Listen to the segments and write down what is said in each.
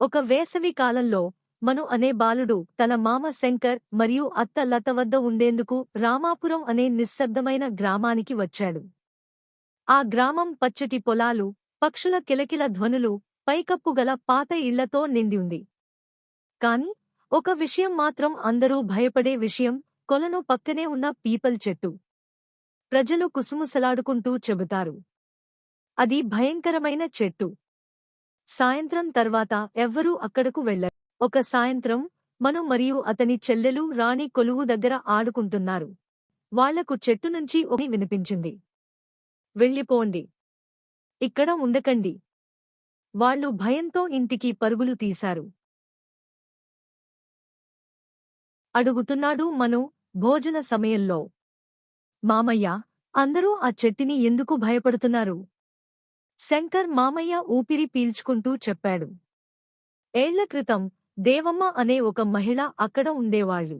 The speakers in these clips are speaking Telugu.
ఒక వేసవి కాలంలో మను అనే బాలుడు తన మామ శంకర్ మరియు అత్త లత వద్ద ఉండేందుకు రామాపురం అనే నిశ్శబ్దమైన గ్రామానికి వచ్చాడు. ఆ గ్రామం పచ్చటి పొలాలు, పక్షుల కిలకిల ధ్వనులు, పైకప్పుగల పాత ఇళ్లతో నిండి ఉంది. కాని ఒక విషయం మాత్రం అందరూ భయపడే విషయం: కొలను పక్కనే ఉన్న పీపల్ చెట్టు. ప్రజలు కుసుముసలాడుకుంటూ చెబుతారు, అది భయంకరమైన చెట్టు. సాయంత్రం తర్వాత ఎవ్వరూ అక్కడకు వెళ్లరు. ఒక సాయంత్రం మను మరియు అతని చెల్లెలు రాణి కొలువు దగ్గర ఆడుకుంటున్నారు. వాళ్లకు చెట్టు నుంచి ఒకటి వినిపించింది. వెళ్ళిపోండి, ఇక్కడ ఉండకండి. వాళ్ళు భయంతో ఇంటికి పరుగులు తీశారు. అడుగుతున్నాడు మను భోజన సమయంలో, మామయ్య, అందరూ ఆ చెట్టుని ఎందుకు భయపడుతున్నారు? శంకర్ మామయ్య ఊపిరి పీల్చుకుంటూ చెప్పాడు, ఏళ్ల క్రితం దేవమ్మ అనే ఒక మహిళ అక్కడ ఉండేవాళ్లు.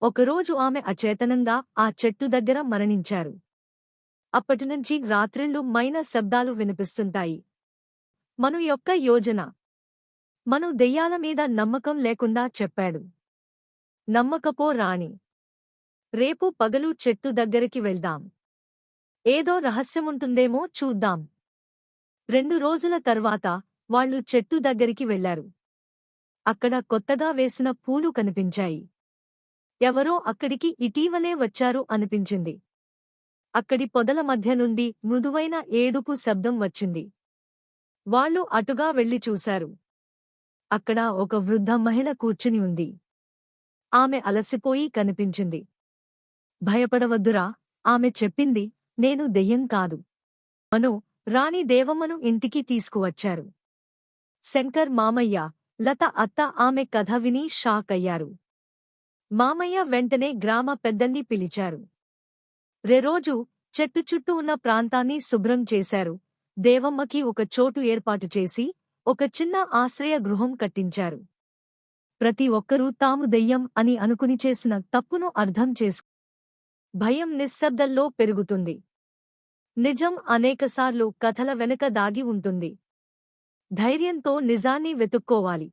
ఒకరోజు ఆమె అచేతనంగా ఆ చెట్టు దగ్గర మరణించారు. అప్పటినుంచి రాత్రిళ్లు మైన శబ్దాలు వినిపిస్తుంటాయి. మను యొక్క యోజన. మను దెయ్యాల మీద నమ్మకం లేకుండా చెప్పాడు, నమ్మకపో రాణి. రేపు పగలు చెట్టు దగ్గరికి వెళ్దాం. ఏదో రహస్యముంటుందేమో చూద్దాం. 2 రోజుల తర్వాత వాళ్ళు చెట్టు దగ్గరికి వెళ్లారు. అక్కడ కొత్తగా వేసిన పూలు కనిపించాయి. ఎవరో అక్కడికి ఇటీవలే వచ్చారు అనిపించింది. అక్కడి పొదల మధ్య నుండి మృదువైన ఏడుపు శబ్దం వచ్చింది. వాళ్ళు అటుగా వెళ్లి చూశారు. అక్కడ ఒక వృద్ధ మహిళ కూర్చుని ఉంది. ఆమె అలసిపోయి కనిపించింది. భయపడవద్దురా, ఆమె చెప్పింది, నేను దెయ్యం కాదు. మను, రాణి దేవమ్మను ఇంటికి తీసుకువచ్చారు. శంకర్ మామయ్య, లత అత్త ఆమె కథ విని షాక్ అయ్యారు. మామయ్య వెంటనే గ్రామ పెద్దల్ని పిలిచారు. రోజు చెట్టు చుట్టూ ఉన్న ప్రాంతాన్ని శుభ్రం చేశారు. దేవమ్మకి ఒక చోటు ఏర్పాటు చేసి ఒక చిన్న ఆశ్రయ గృహం కట్టించారు. ప్రతి ఒక్కరూ తాము దెయ్యం అని అనుకుని చేసిన తప్పును అర్థం చేసుకు. భయం నిశ్శబ్దంలో పెరుగుతుంది. నిజం అనేకసార్లు కథల వెనుక దాగి ఉంటుంది. ధైర్యంతో నిజాన్ని వెతుక్కోవాలి.